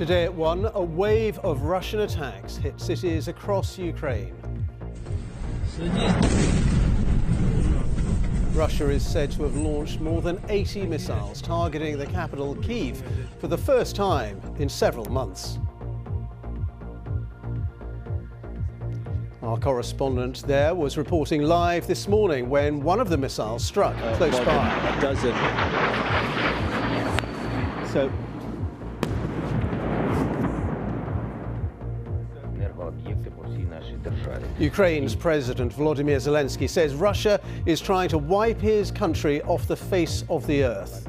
Today at 1, a wave of Russian attacks hit cities across Ukraine. Russia is said to have launched more than 80 missiles targeting the capital, Kyiv, for the first time in several months. Our correspondent there was reporting live this morning when one of the missiles struck close by. A dozen. So Ukraine's President Volodymyr Zelensky says Russia is trying to wipe his country off the face of the earth.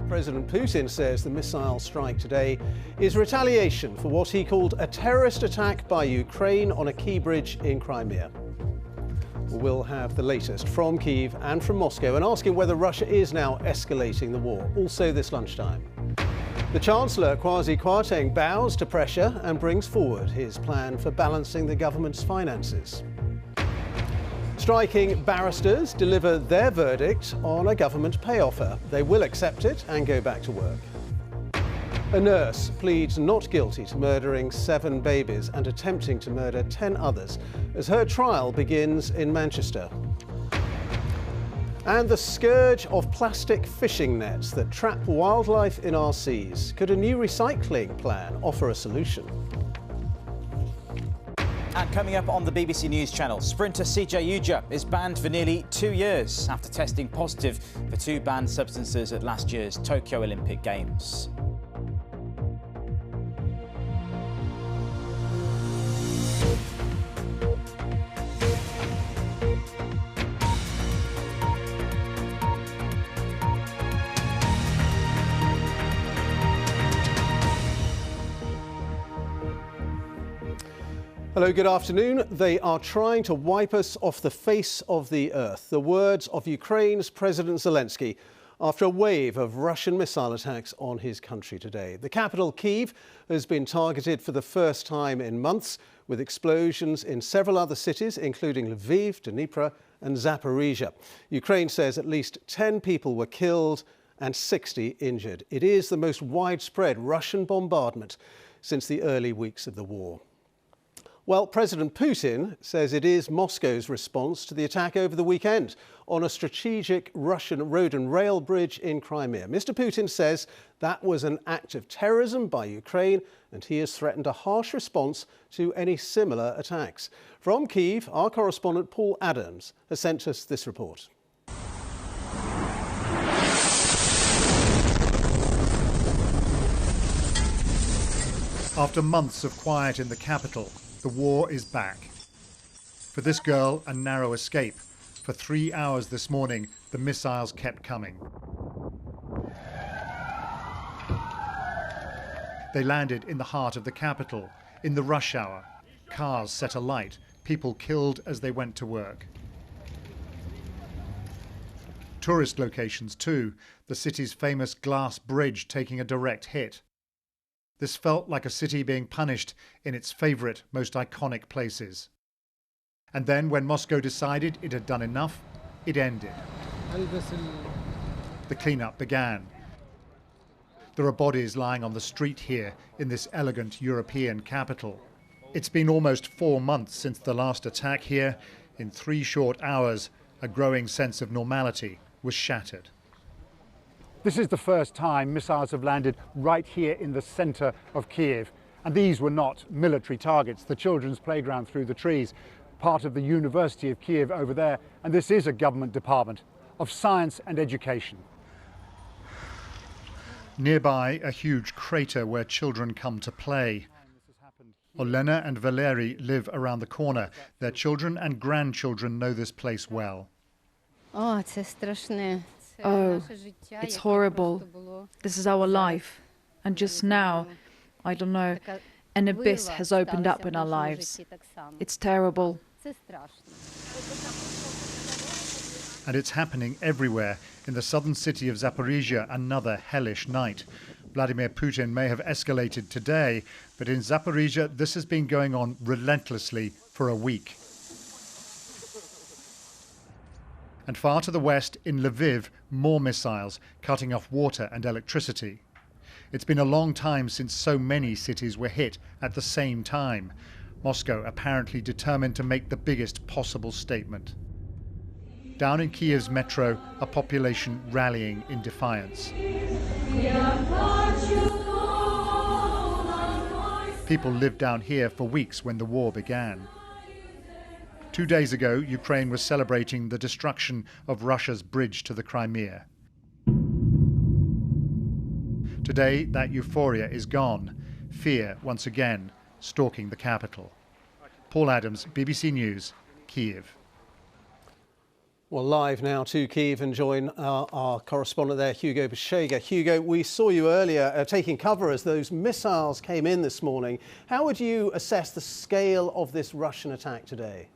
President Putin says the missile strike today is retaliation for what he called a terrorist attack by Ukraine on a key bridge in Crimea. We'll have the latest from Kyiv and from Moscow and asking whether Russia is now escalating the war, also this lunchtime. The Chancellor, Kwasi Kwarteng, bows to pressure and brings forward his plan for balancing the government's finances. Striking barristers deliver their verdict on a government pay offer. They will accept it and go back to work. A nurse pleads not guilty to murdering 7 babies and attempting to murder 10 others as her trial begins in Manchester. And the scourge of plastic fishing nets that trap wildlife in our seas. Could a new recycling plan offer a solution? And coming up on the BBC News Channel, sprinter CJ Ujah is banned for nearly 2 years after testing positive for 2 banned substances at last year's Tokyo Olympic Games. Hello, good afternoon. They are trying to wipe us off the face of the earth. The words of Ukraine's President Zelensky after a wave of Russian missile attacks on his country today. The capital, Kyiv, has been targeted for the first time in months, with explosions in several other cities, including Lviv, Dnipro and Zaporizhia. Ukraine says at least 10 people were killed and 60 injured. It is the most widespread Russian bombardment since the early weeks of the war. Well, President Putin says it is Moscow's response to the attack over the weekend on a strategic Russian road and rail bridge in Crimea. Mr. Putin says that was an act of terrorism by Ukraine, and he has threatened a harsh response to any similar attacks. From Kyiv, our correspondent Paul Adams has sent us this report. After months of quiet in the capital, the war is back. For this girl, a narrow escape. For 3 hours this morning, the missiles kept coming. They landed in the heart of the capital, in the rush hour. Cars set alight, people killed as they went to work. Tourist locations too, the city's famous glass bridge taking a direct hit. This felt like a city being punished in its favourite, most iconic places. And then, when Moscow decided it had done enough, it ended. The cleanup began. There are bodies lying on the street here in this elegant European capital. It's been almost 4 months since the last attack here. In 3 short hours, a growing sense of normality was shattered. This is the first time missiles have landed right here in the centre of Kyiv. And these were not military targets. The children's playground through the trees, part of the University of Kyiv over there. And this is a government department of science and education. Nearby, a huge crater where children come to play. Olena and Valery live around the corner. Their children and grandchildren know this place well. Oh, це страшне. Oh, it's horrible. This is our life. And just now, I don't know, an abyss has opened up in our lives. It's terrible. And it's happening everywhere. In the southern city of Zaporizhia, another hellish night. Vladimir Putin may have escalated today, but in Zaporizhia, this has been going on relentlessly for a week. And far to the west, in Lviv, more missiles, cutting off water and electricity. It's been a long time since so many cities were hit at the same time. Moscow apparently determined to make the biggest possible statement. Down in Kiev's metro, a population rallying in defiance. People lived down here for weeks when the war began. 2 days ago, Ukraine was celebrating the destruction of Russia's bridge to the Crimea. Today, that euphoria is gone. Fear, once again, stalking the capital. Paul Adams, BBC News, Kiev. Well, live now to Kiev and join our correspondent there, Hugo Bashega. Hugo, we saw you earlier taking cover as those missiles came in this morning. How would you assess the scale of this Russian attack today?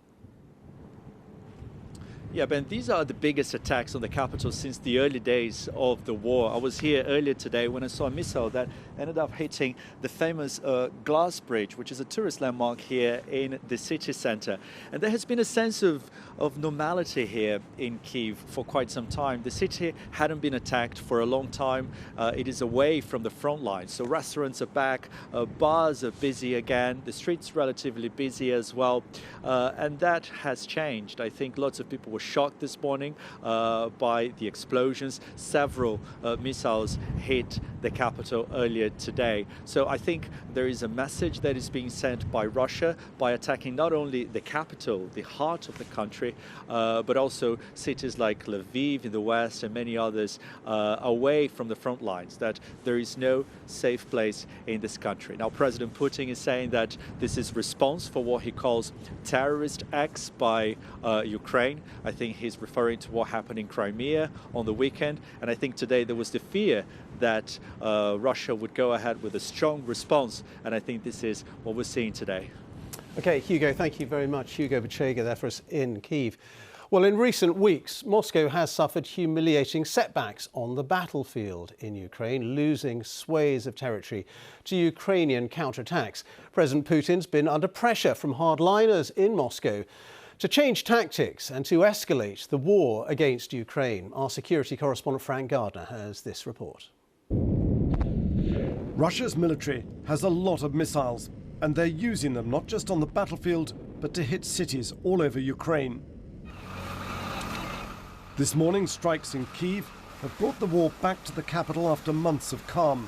Yeah, Ben, these are the biggest attacks on the capital since the early days of the war. I was here earlier today when I saw a missile that ended up hitting the famous Glass Bridge, which is a tourist landmark here in the city center. And there has been a sense of normality here in Kyiv for quite some time. The city hadn't been attacked for a long time. It is away from the front line. So restaurants are back, bars are busy again, the streets relatively busy as well. And that has changed. I think lots of people were shocked this morning by the explosions. Several missiles hit the capital earlier today. So I think there is a message that is being sent by Russia by attacking not only the capital, the heart of the country, but also cities like Lviv in the west and many others away from the front lines, that there is no safe place in this country. Now, President Putin is saying that this is response for what he calls terrorist acts by Ukraine. I think he's referring to what happened in Crimea on the weekend. And I think today there was the fear that Russia would go ahead with a strong response. And I think this is what we're seeing today. OK, Hugo, thank you very much. Hugo Bashega there for us in Kyiv. Well, in recent weeks, Moscow has suffered humiliating setbacks on the battlefield in Ukraine, losing swathes of territory to Ukrainian counterattacks. President Putin's been under pressure from hardliners in Moscow to change tactics and to escalate the war against Ukraine. Our security correspondent Frank Gardner has this report. Russia's military has a lot of missiles, and they're using them not just on the battlefield, but to hit cities all over Ukraine. This morning's strikes in Kyiv have brought the war back to the capital after months of calm.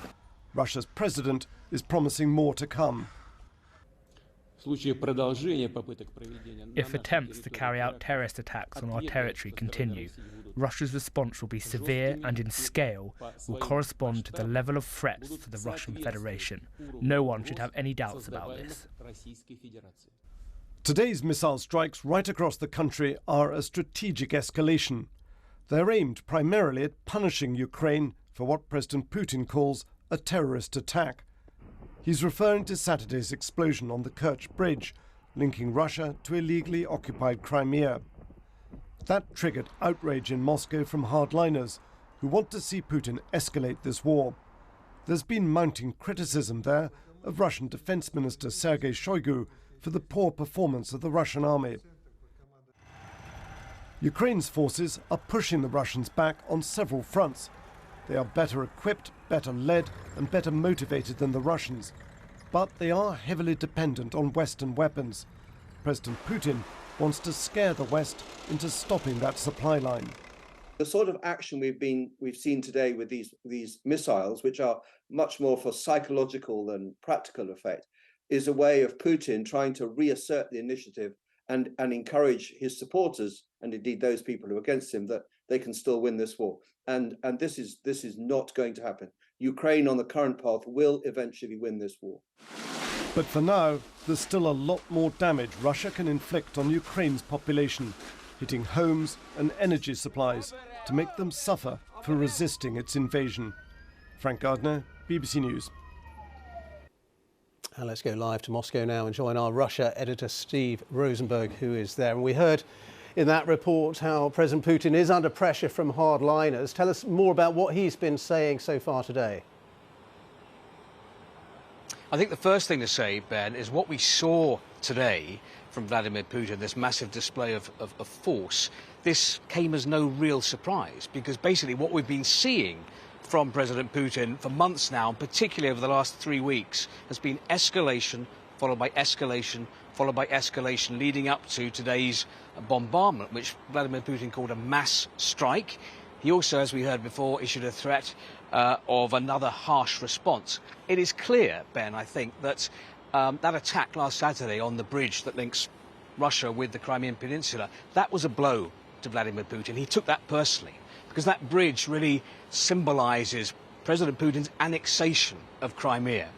Russia's president is promising more to come. If attempts to carry out terrorist attacks on our territory continue, Russia's response will be severe and in scale will correspond to the level of threats to the Russian Federation. No one should have any doubts about this. Today's missile strikes right across the country are a strategic escalation. They're aimed primarily at punishing Ukraine for what President Putin calls a terrorist attack. He's referring to Saturday's explosion on the Kerch Bridge, linking Russia to illegally occupied Crimea. That triggered outrage in Moscow from hardliners who want to see Putin escalate this war. There's been mounting criticism there of Russian Defense Minister Sergei Shoigu for the poor performance of the Russian army. Ukraine's forces are pushing the Russians back on several fronts. They are better equipped, better led, and better motivated than the Russians. But they are heavily dependent on Western weapons. President Putin wants to scare the West into stopping that supply line. The sort of action we've seen today with these missiles, which are much more for psychological than practical effect, is a way of Putin trying to reassert the initiative and encourage his supporters, and indeed those people who are against him, that they can still win this war. And this is not going to happen. Ukraine on the current path will eventually win this war. But for now, there's still a lot more damage Russia can inflict on Ukraine's population, hitting homes and energy supplies to make them suffer for resisting its invasion. Frank Gardner, BBC News. And let's go live to Moscow now and join our Russia editor Steve Rosenberg, who is there. And we heard in that report how President Putin is under pressure from hardliners. Tell us more about what he's been saying so far today. I think the first thing to say, Ben, is what we saw today from Vladimir Putin, this massive display of force. this came as no real surprise, because basically what we've been seeing from President Putin for months now, particularly over the last 3 weeks, has been escalation, followed by escalation, followed by escalation, leading up to today's bombardment, which Vladimir Putin called a mass strike. He also, as we heard before, issued a threat of another harsh response. It is clear, Ben, I think, that that attack last Saturday on the bridge that links Russia with the Crimean Peninsula, that was a blow to Vladimir Putin. He took that personally, because that bridge really symbolises President Putin's annexation of Crimea.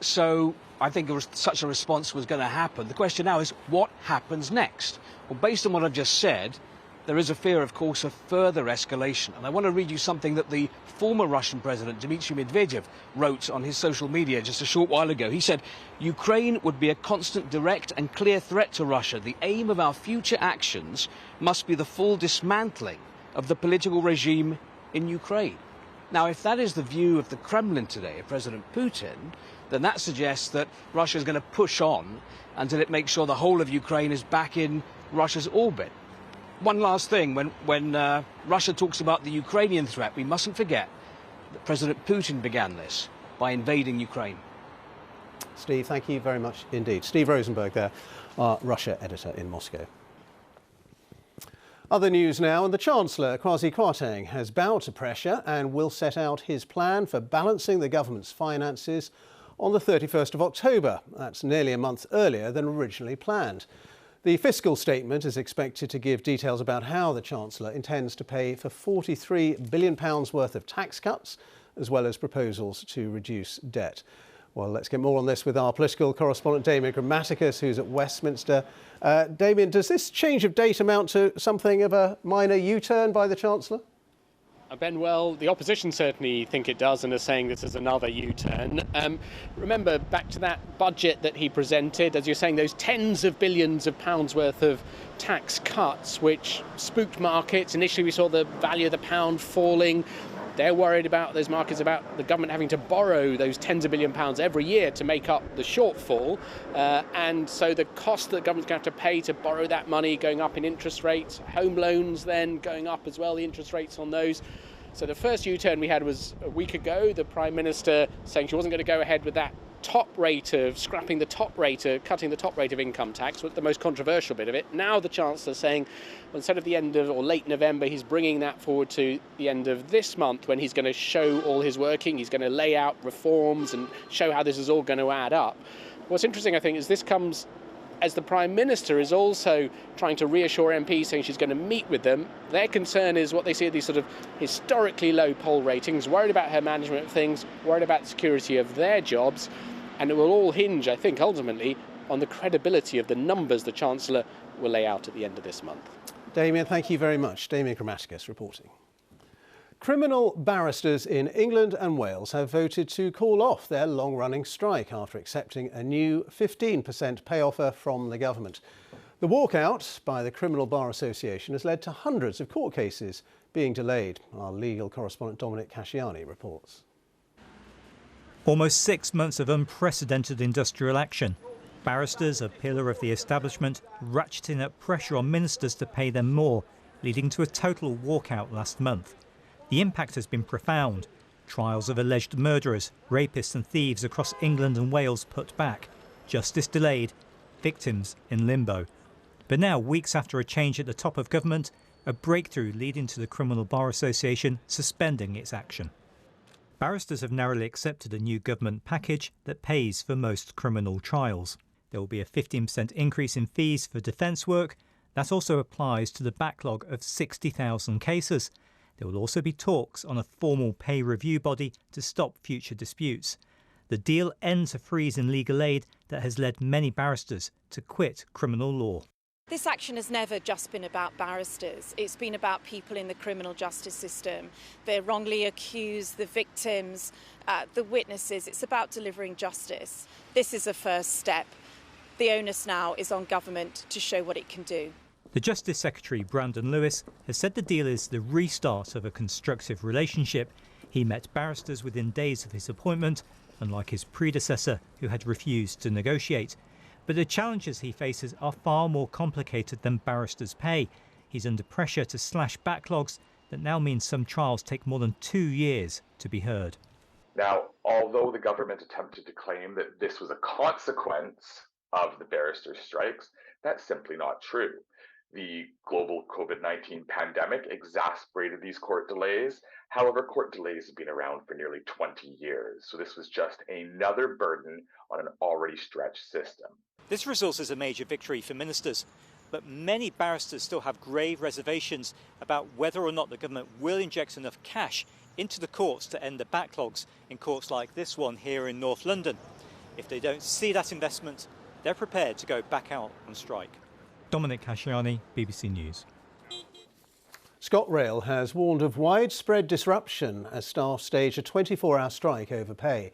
So I think such a response was going to happen. The question now is, what happens next? Well, based on what I've just said, there is a fear, of course, of further escalation. And I want to read you something that the former Russian President, Dmitry Medvedev, wrote on his social media just a short while ago. He said, "Ukraine would be a constant, direct and clear threat to Russia. The aim of our future actions must be the full dismantling of the political regime in Ukraine." Now, if that is the view of the Kremlin today, of President Putin, then that suggests that Russia is going to push on until it makes sure the whole of Ukraine is back in Russia's orbit. One last thing, when Russia talks about the Ukrainian threat, we mustn't forget that President Putin began this by invading Ukraine. Steve, thank you very much indeed. Steve Rosenberg there, our Russia editor in Moscow. Other news now, and the Chancellor, Kwasi Kwarteng, has bowed to pressure and will set out his plan for balancing the government's finances on the 31st of October. That's nearly a month earlier than originally planned. The fiscal statement is expected to give details about how the Chancellor intends to pay for £43 billion worth of tax cuts, as well as proposals to reduce debt. Well, let's get more on this with our political correspondent, Damian Grammaticus, who's at Westminster. Damian, does this change of date amount to something of a minor U-turn by the Chancellor? Ben, well, the opposition certainly think it does and are saying this is another U-turn. Remember, back to that budget that he presented, as you're saying, those tens of billions of pounds worth of tax cuts, which spooked markets. Initially, we saw the value of the pound falling. They're worried about, those markets, about the government having to borrow those tens of billion pounds every year to make up the shortfall. And so the cost that the government's going to have to pay to borrow that money going up in interest rates, home loans then going up as well, the interest rates on those. So the first U-turn we had was a week ago, the Prime Minister saying she wasn't going to go ahead with that top rate of scrapping the top rate, cutting the top rate of income tax, was the most controversial bit of it. Now the Chancellor saying, well, instead of the end of or late November, he's bringing that forward to the end of this month, when he's going to show all his working. He's going to lay out reforms and show how this is all going to add up. What's interesting, I think, is this comes as the Prime Minister is also trying to reassure MPs, saying she's going to meet with them. Their concern is what they see as these sort of historically low poll ratings, worried about her management of things, worried about the security of their jobs. And it will all hinge, I think, ultimately, on the credibility of the numbers the Chancellor will lay out at the end of this month. Damian, thank you very much. Damian Grammaticus reporting. Criminal barristers in England and Wales have voted to call off their long-running strike after accepting a new 15% pay offer from the government. The walkout by the Criminal Bar Association has led to hundreds of court cases being delayed. Our legal correspondent Dominic Casciani reports. Almost 6 months of unprecedented industrial action. Barristers, a pillar of the establishment, ratcheting up pressure on ministers to pay them more, leading to a total walkout last month. The impact has been profound. Trials of alleged murderers, rapists and thieves across England and Wales put back. Justice delayed. Victims in limbo. But now, weeks after a change at the top of government, a breakthrough leading to the Criminal Bar Association suspending its action. Barristers have narrowly accepted a new government package that pays for most criminal trials. There will be a 15% increase in fees for defence work. That also applies to the backlog of 60,000 cases. There will also be talks on a formal pay review body to stop future disputes. The deal ends a freeze in legal aid that has led many barristers to quit criminal law. This action has never just been about barristers. It's been about people in the criminal justice system. They're wrongly accused, the victims, the witnesses. It's about delivering justice. This is a first step. The onus now is on government to show what it can do. The Justice Secretary, Brandon Lewis, has said the deal is the restart of a constructive relationship. He met barristers within days of his appointment, unlike his predecessor, who had refused to negotiate. But the challenges he faces are far more complicated than barristers' pay. He's under pressure to slash backlogs that now means some trials take more than 2 years to be heard. Now, although the government attempted to claim that this was a consequence of the barristers' strikes, that's simply not true. The global COVID-19 pandemic exacerbated these court delays. However, court delays have been around for nearly 20 years, so this was just another burden on an already stretched system. This result is a major victory for ministers, but many barristers still have grave reservations about whether or not the government will inject enough cash into the courts to end the backlogs in courts like this one here in North London. If they don't see that investment, they're prepared to go back out on strike. Dominic Casciani, BBC News. ScotRail has warned of widespread disruption as staff stage a 24-hour strike over pay.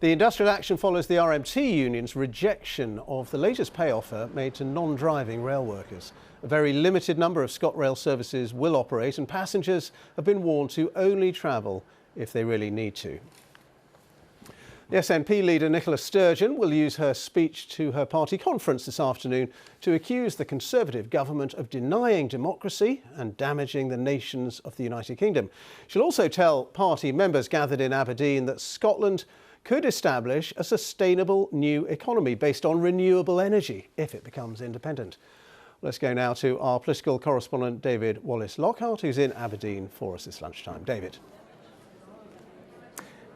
The industrial action follows the RMT union's rejection of the latest pay offer made to non-driving rail workers. A very limited number of ScotRail services will operate, and passengers have been warned to only travel if they really need to. The SNP leader Nicola Sturgeon will use her speech to her party conference this afternoon to accuse the Conservative government of denying democracy and damaging the nations of the United Kingdom. She'll also tell party members gathered in Aberdeen that Scotland could establish a sustainable new economy based on renewable energy if it becomes independent. Let's go now to our political correspondent David Wallace-Lockhart, who's in Aberdeen for us this lunchtime. David.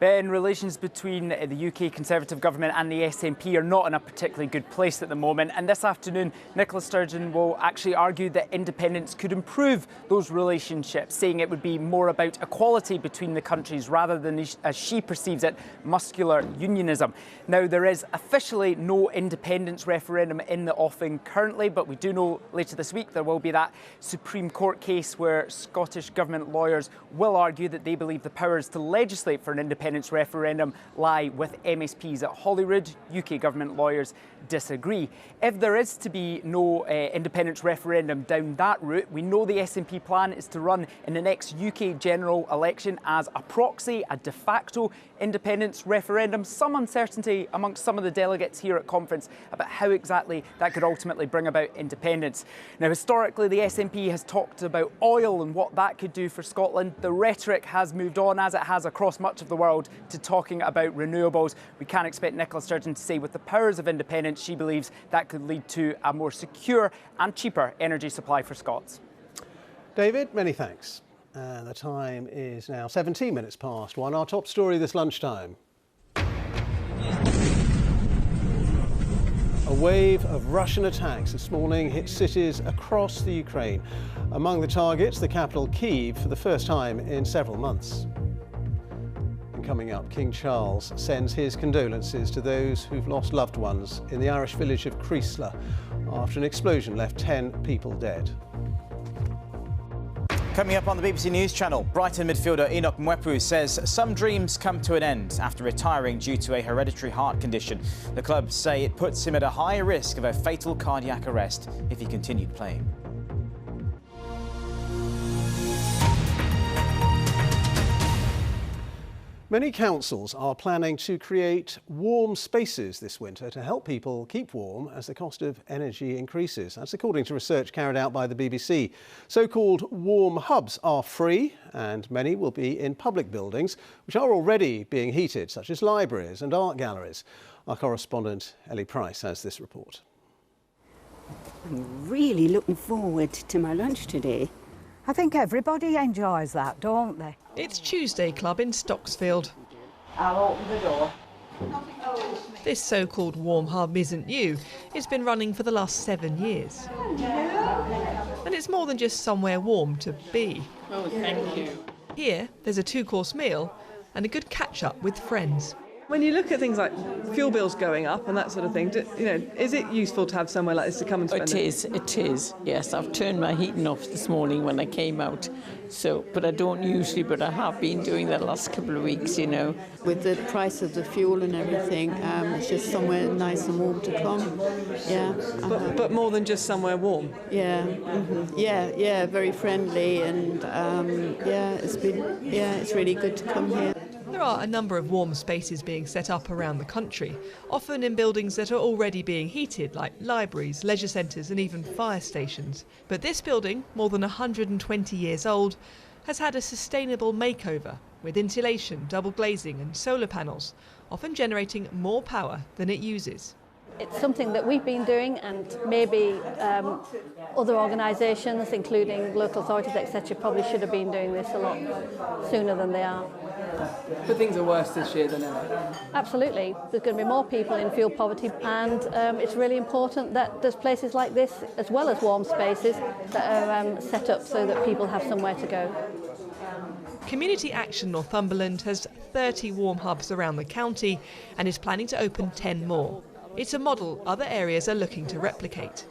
Ben, relations between the UK Conservative government and the SNP are not in a particularly good place at the moment, and this afternoon Nicola Sturgeon will actually argue that independence could improve those relationships, saying it would be more about equality between the countries rather than, as she perceives it, muscular unionism. Now, there is officially no independence referendum in the offing currently, but we do know later this week there will be that Supreme Court case where Scottish Government lawyers will argue that they believe the powers to legislate for an independence referendum lie with MSPs at Holyrood. UK Government lawyers disagree. If there is to be no independence referendum down that route, we know the SNP plan is to run in the next UK general election as a proxy, a de facto independence referendum. Some uncertainty amongst some of the delegates here at conference about how exactly that could ultimately bring about independence. Now, historically, the SNP has talked about oil and what that could do for Scotland. The rhetoric has moved on, as it has across much of the world, to talking about renewables. We can expect Nicola Sturgeon to say with the powers of independence, she believes that could lead to a more secure and cheaper energy supply for Scots. David, many thanks. The time is now 17 minutes past 1. Our top story this lunchtime. A wave of Russian attacks this morning hit cities across the Ukraine. Among the targets, the capital Kyiv for the first time in several months. And coming up, King Charles sends his condolences to those who've lost loved ones in the Irish village of Creesler after an explosion left 10 people dead. Coming up on the BBC News Channel, Brighton midfielder Enoch Mwepu says some dreams come to an end after retiring due to a hereditary heart condition. The club say it puts him at a higher risk of a fatal cardiac arrest if he continued playing. Many councils are planning to create warm spaces this winter to help people keep warm as the cost of energy increases. That's according to research carried out by the BBC. So-called warm hubs are free, and many will be in public buildings which are already being heated, such as libraries and art galleries. Our correspondent Ellie Price has this report. I'm really looking forward to my lunch today. I think everybody enjoys that, don't they? It's Tuesday Club in Stocksfield. I'll open the door. This so-called warm hub isn't new. It's been running for the last 7 years. And it's more than just somewhere warm to be. Oh, thank you. Here, there's a 2-course meal and a good catch-up with friends. When you look at things like fuel bills going up and that sort of thing, is it useful to have somewhere like this to come and spend it is, yes. I've turned my heating off this morning when I came out, but I don't usually, but I have been doing that the last couple of weeks, With the price of the fuel and everything, it's just somewhere nice and warm to come, yeah. But more than just somewhere warm? Yeah, very friendly, and it's really good to come here. There are a number of warm spaces being set up around the country, often in buildings that are already being heated, like libraries, leisure centres and even fire stations. But this building, more than 120 years old, has had a sustainable makeover, with insulation, double glazing and solar panels, often generating more power than it uses. It's something that we've been doing, and maybe other organisations, including local authorities, etc., probably should have been doing this a lot sooner than they are. But things are worse this year than ever. Absolutely. There's going to be more people in fuel poverty, and it's really important that there's places like this, as well as warm spaces, that are set up so that people have somewhere to go. Community Action Northumberland has 30 warm hubs around the county and is planning to open 10 more. It's a model other areas are looking to replicate.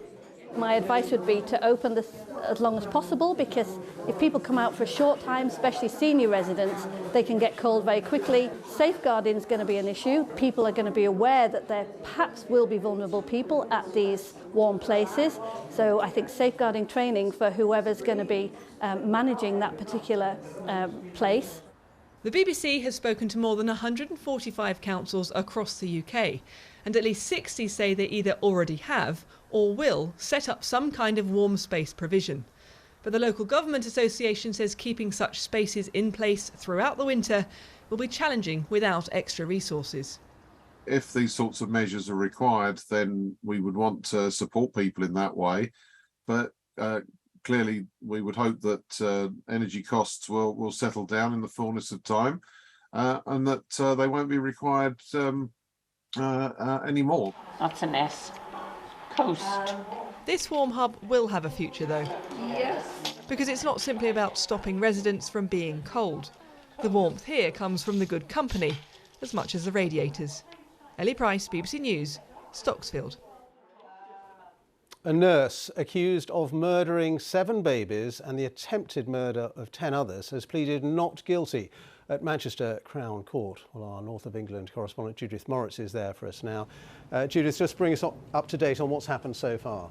My advice would be to open this as long as possible, because if people come out for a short time, especially senior residents, they can get cold very quickly. Safeguarding is going to be an issue. People are going to be aware that there perhaps will be vulnerable people at these warm places. So I think safeguarding training for whoever's going to be managing that particular place. The BBC has spoken to more than 145 councils across the UK, and at least 60 say they either already have or will set up some kind of warm space provision. But the Local Government Association says keeping such spaces in place throughout the winter will be challenging without extra resources. If these sorts of measures are required, then we would want to support people in that way. But clearly, we would hope that energy costs will settle down in the fullness of time, and that they won't be required anymore. That's an S. Coast. This warm hub will have a future, though. Yes. Because it's not simply about stopping residents from being cold. The warmth here comes from the good company, as much as the radiators. Ellie Price, BBC News, Stocksfield. A nurse accused of murdering 7 babies and the attempted murder of 10 others has pleaded not guilty at Manchester Crown Court. Well, our North of England correspondent Judith Moritz is there for us now. Judith, just bring us up to date on what's happened so far.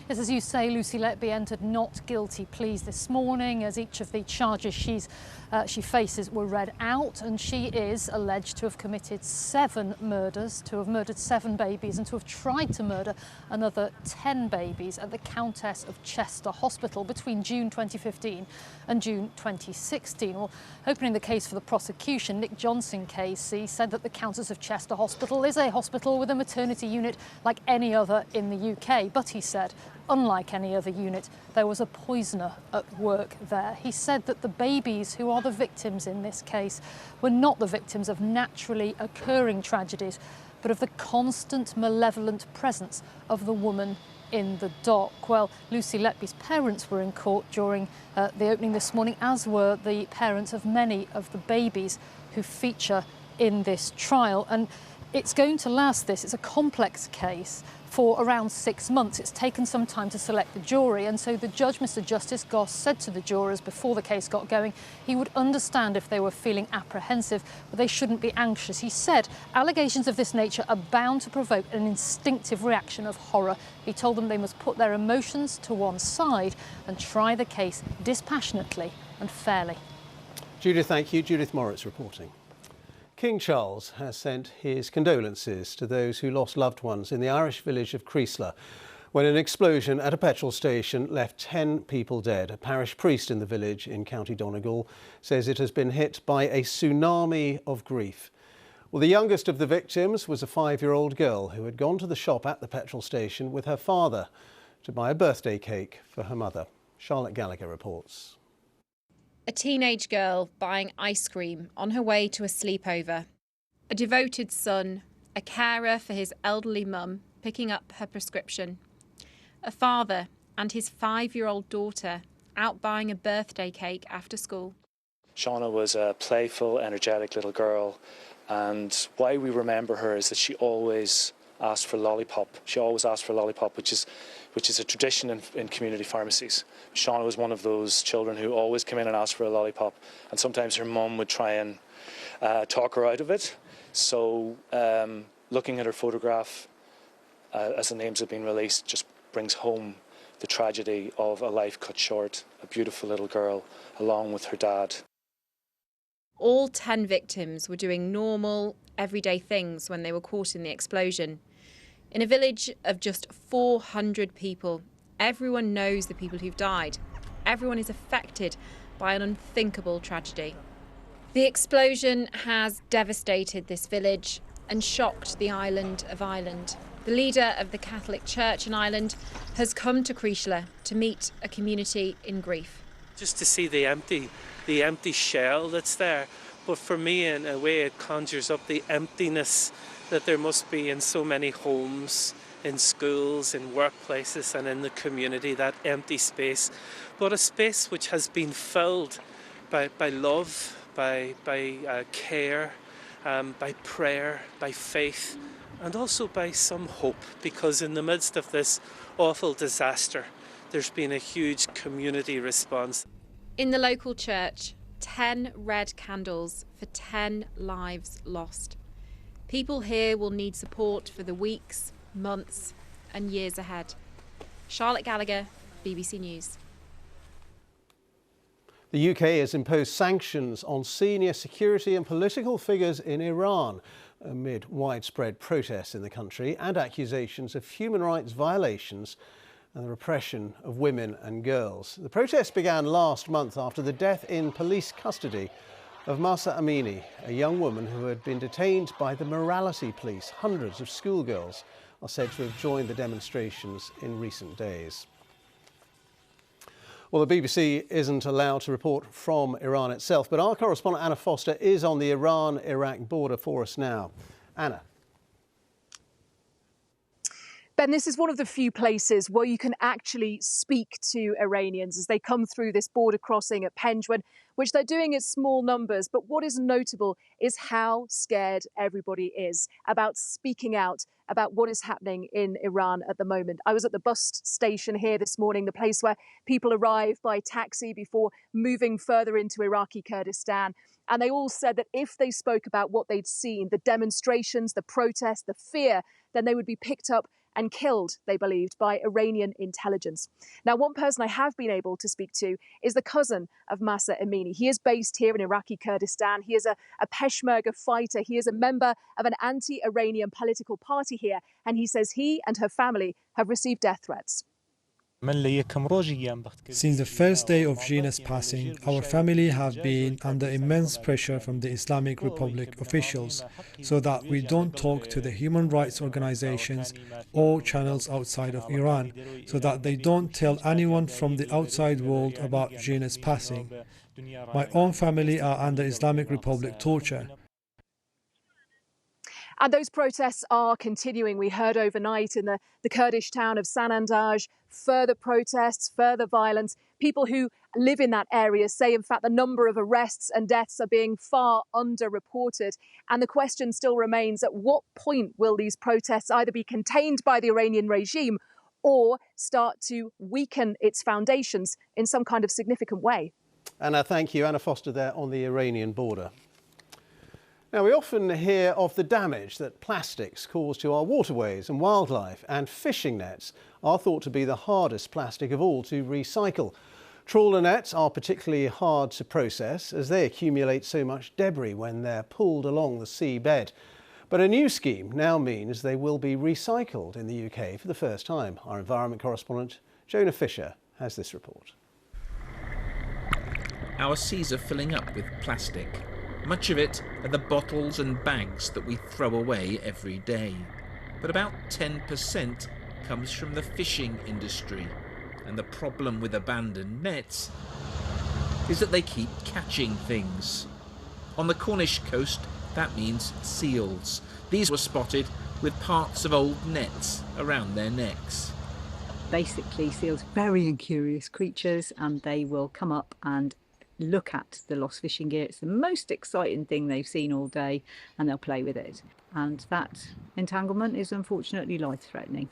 Yes, as you say, Lucy Letby entered not guilty pleas this morning as each of the charges she faces were read out, and she is alleged to have committed 7 murders, to have murdered 7 babies and to have tried to murder another 10 babies at the Countess of Chester Hospital between June 2015 and June 2016. Well, opening the case for the prosecution, Nick Johnson KC said that the Countess of Chester Hospital is a hospital with a maternity unit like any other in the UK, but he said, unlike any other unit, there was a poisoner at work there. He said that the babies who are the victims in this case were not the victims of naturally occurring tragedies, but of the constant malevolent presence of the woman in the dock. Well, Lucy Letby's parents were in court during the opening this morning, as were the parents of many of the babies who feature in this trial. And it's going to last it's a complex case, for around 6 months. It's taken some time to select the jury, and so the judge, Mr. Justice Goss, said to the jurors before the case got going he would understand if they were feeling apprehensive, but they shouldn't be anxious. He said allegations of this nature are bound to provoke an instinctive reaction of horror. He told them they must put their emotions to one side and try the case dispassionately and fairly. Judith, thank you. Judith Moritz reporting. King Charles has sent his condolences to those who lost loved ones in the Irish village of Creasler when an explosion at a petrol station left 10 people dead. A parish priest in the village in County Donegal says it has been hit by a tsunami of grief. Well, the youngest of the victims was a 5-year-old girl who had gone to the shop at the petrol station with her father to buy a birthday cake for her mother. Charlotte Gallagher reports. A teenage girl buying ice cream on her way to a sleepover. A devoted son, a carer for his elderly mum, picking up her prescription. A father and his 5-year-old daughter out buying a birthday cake after school. Shauna was a playful, energetic little girl, and why we remember her is that she always asked for lollipop. She always asked for lollipop, which is a tradition in community pharmacies. Shauna was one of those children who always came in and asked for a lollipop, and sometimes her mum would try and talk her out of it. So looking at her photograph as the names have been released just brings home the tragedy of a life cut short, a beautiful little girl along with her dad. All 10 victims were doing normal, everyday things when they were caught in the explosion. In a village of just 400 people, everyone knows the people who've died. Everyone is affected by an unthinkable tragedy. The explosion has devastated this village and shocked the island of Ireland. The leader of the Catholic Church in Ireland has come to Creeshla to meet a community in grief. Just to see the empty shell that's there. But for me, in a way, it conjures up the emptiness that there must be in so many homes, in schools, in workplaces and in the community, that empty space. But a space which has been filled by love, by care, by prayer, by faith, and also by some hope, because in the midst of this awful disaster, there's been a huge community response. In the local church, 10 red candles for 10 lives lost. People here will need support for the weeks, months and years ahead. Charlotte Gallagher, BBC News. The UK has imposed sanctions on senior security and political figures in Iran amid widespread protests in the country and accusations of human rights violations and the repression of women and girls. The protests began last month after the death in police custody of Mahsa Amini, a young woman who had been detained by the morality police. Hundreds of schoolgirls are said to have joined the demonstrations in recent days. Well, the BBC isn't allowed to report from Iran itself, but our correspondent Anna Foster is on the Iran-Iraq border for us now. Anna. Ben, this is one of the few places where you can actually speak to Iranians as they come through this border crossing at Penjwan, which they're doing in small numbers. But what is notable is how scared everybody is about speaking out about what is happening in Iran at the moment. I was at the bus station here this morning, the place where people arrive by taxi before moving further into Iraqi Kurdistan. And they all said that if they spoke about what they'd seen, the demonstrations, the protests, the fear, then they would be picked up and killed, they believed, by Iranian intelligence. Now, one person I have been able to speak to is the cousin of Mahsa Amini. He is based here in Iraqi Kurdistan. He is a Peshmerga fighter. He is a member of an anti-Iranian political party here. And he says he and her family have received death threats. Since the first day of Gina's passing, our family have been under immense pressure from the Islamic Republic officials so that we don't talk to the human rights organizations or channels outside of Iran, so that they don't tell anyone from the outside world about Gina's passing. My own family are under Islamic Republic torture. And those protests are continuing. We heard overnight in the Kurdish town of Sanandaj, further protests, further violence. People who live in that area say, in fact, the number of arrests and deaths are being far underreported. And the question still remains, at what point will these protests either be contained by the Iranian regime or start to weaken its foundations in some kind of significant way? Anna, thank you. Anna Foster there on the Iranian border. Now, we often hear of the damage that plastics cause to our waterways and wildlife, and fishing nets are thought to be the hardest plastic of all to recycle. Trawler nets are particularly hard to process as they accumulate so much debris when they're pulled along the seabed. But a new scheme now means they will be recycled in the UK for the first time. Our environment correspondent Jonah Fisher has this report. Our seas are filling up with plastic. Much of it are the bottles and bags that we throw away every day. But about 10% comes from the fishing industry. And the problem with abandoned nets is that they keep catching things. On the Cornish coast, that means seals. These were spotted with parts of old nets around their necks. Basically, seals are very incurious creatures, and they will come up and look at the lost fishing gear. It's the most exciting thing they've seen all day, and they'll play with it. And that entanglement is unfortunately life-threatening.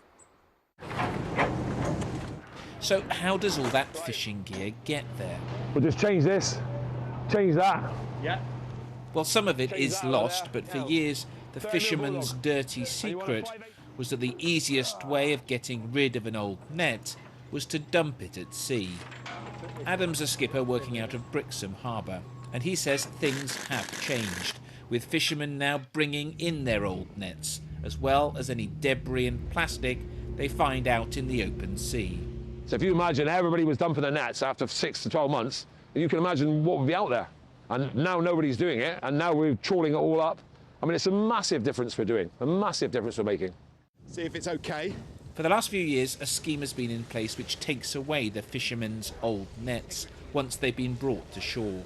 So how does all that fishing gear get there? We'll just change this, change that. Yeah. Well, some of it is lost, but for years the fisherman's dirty secret was that the easiest way of getting rid of an old net was to dump it at sea. Adam's a skipper working out of Brixham Harbour. And he says things have changed, with fishermen now bringing in their old nets, as well as any debris and plastic they find out in the open sea. So if you imagine everybody was dumping their nets after 6 to 12 months, you can imagine what would be out there. And now nobody's doing it, and now we're trawling it all up. I mean, it's a massive difference we're doing, a massive difference we're making. See if it's okay. For the last few years, a scheme has been in place which takes away the fishermen's old nets once they've been brought to shore.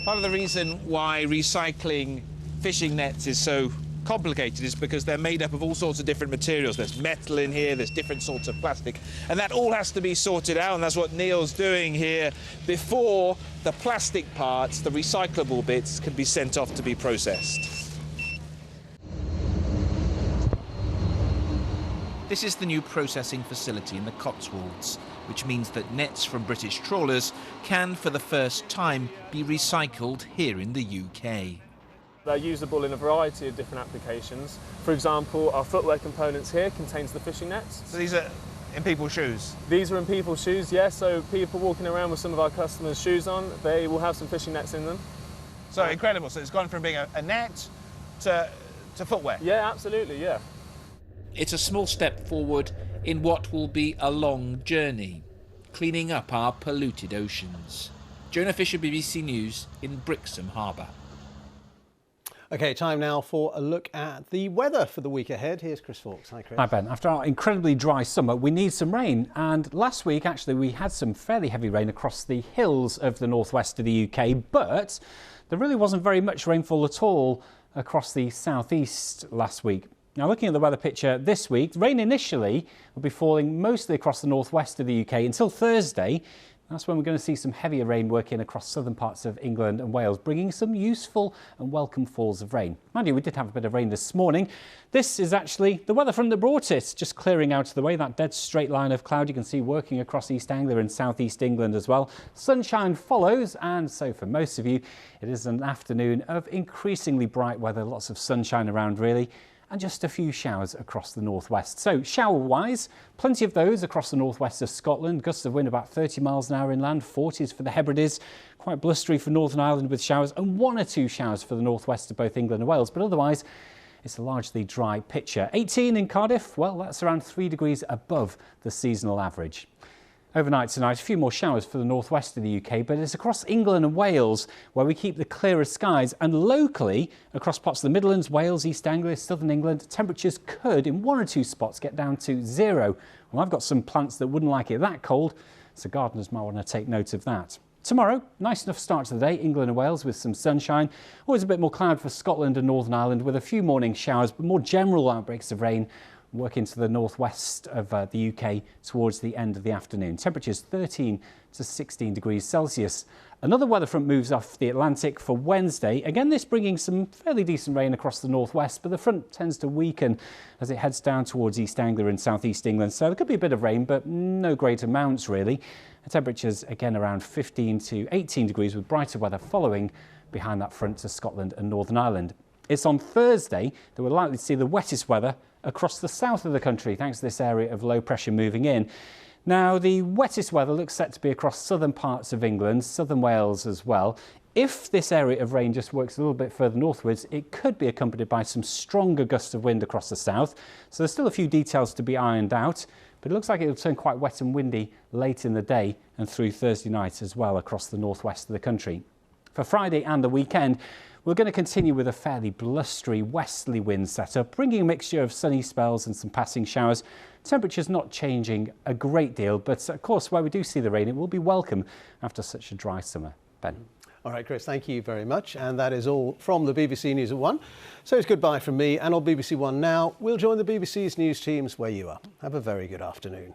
Part of the reason why recycling fishing nets is so complicated is because they're made up of all sorts of different materials. There's metal in here, there's different sorts of plastic, and that all has to be sorted out, and that's what Neil's doing here before the plastic parts, the recyclable bits, can be sent off to be processed. This is the new processing facility in the Cotswolds, which means that nets from British trawlers can, for the first time, be recycled here in the UK. They're usable in a variety of different applications. For example, our footwear components here contains the fishing nets. So these are in people's shoes? These are in people's shoes, yes. So people walking around with some of our customers' shoes on, they will have some fishing nets in them. So incredible. So it's gone from being a net to footwear? Yeah, absolutely, yeah. It's a small step forward in what will be a long journey, cleaning up our polluted oceans. Jonah Fisher, BBC News, in Brixham Harbour. OK, time now for a look at the weather for the week ahead. Here's Chris Fawkes. Hi, Chris. Hi, Ben. After our incredibly dry summer, we need some rain. And last week, actually, we had some fairly heavy rain across the hills of the northwest of the UK, but there really wasn't very much rainfall at all across the southeast last week. Now, looking at the weather picture this week, rain initially will be falling mostly across the northwest of the UK until Thursday. That's when we're going to see some heavier rain working across southern parts of England and Wales, bringing some useful and welcome falls of rain. Mind you, we did have a bit of rain this morning. This is actually the weather front that brought it, just clearing out of the way. That dead straight line of cloud you can see working across East Anglia and southeast England as well. Sunshine follows, and so for most of you, it is an afternoon of increasingly bright weather, lots of sunshine around really, and just a few showers across the northwest. So shower-wise, plenty of those across the northwest of Scotland. Gusts of wind about 30 miles an hour inland, 40s for the Hebrides. Quite blustery for Northern Ireland with showers, and 1 or 2 showers for the northwest of both England and Wales. But otherwise, it's a largely dry picture. 18 in Cardiff, well, that's around 3 degrees above the seasonal average. Overnight tonight, a few more showers for the northwest of the UK, but it's across England and Wales where we keep the clearer skies, and locally across parts of the Midlands, Wales, East Anglia, southern England, temperatures could in 1 or 2 spots get down to 0. Well, I've got some plants that wouldn't like it that cold, so gardeners might want to take note of that. Tomorrow, nice enough start to the day, England and Wales with some sunshine. Always a bit more cloud for Scotland and Northern Ireland with a few morning showers, but more general outbreaks of rain working to the northwest of the UK towards the end of the afternoon. Temperatures 13 to 16 degrees Celsius. Another weather front moves off the Atlantic for Wednesday. Again, this bringing some fairly decent rain across the northwest, but the front tends to weaken as it heads down towards East Anglia and southeast England. So there could be a bit of rain, but no great amounts really. Temperatures again around 15 to 18 degrees with brighter weather following behind that front to Scotland and Northern Ireland. It's on Thursday that we're likely to see the wettest weather across the south of the country, thanks to this area of low pressure moving in. Now, the wettest weather looks set to be across southern parts of England, southern Wales as well. If this area of rain just works a little bit further northwards, it could be accompanied by some stronger gusts of wind across the south. So there's still a few details to be ironed out, but it looks like it'll turn quite wet and windy late in the day and through Thursday night as well across the northwest of the country. For Friday and the weekend, we're going to continue with a fairly blustery westerly wind setup, bringing a mixture of sunny spells and some passing showers. Temperatures not changing a great deal, but of course, where we do see the rain, it will be welcome after such a dry summer. Ben. All right, Chris, thank you very much. And that is all from the BBC News at 1. So it's goodbye from me, and on BBC One Now, we'll join the BBC's news teams where you are. Have a very good afternoon.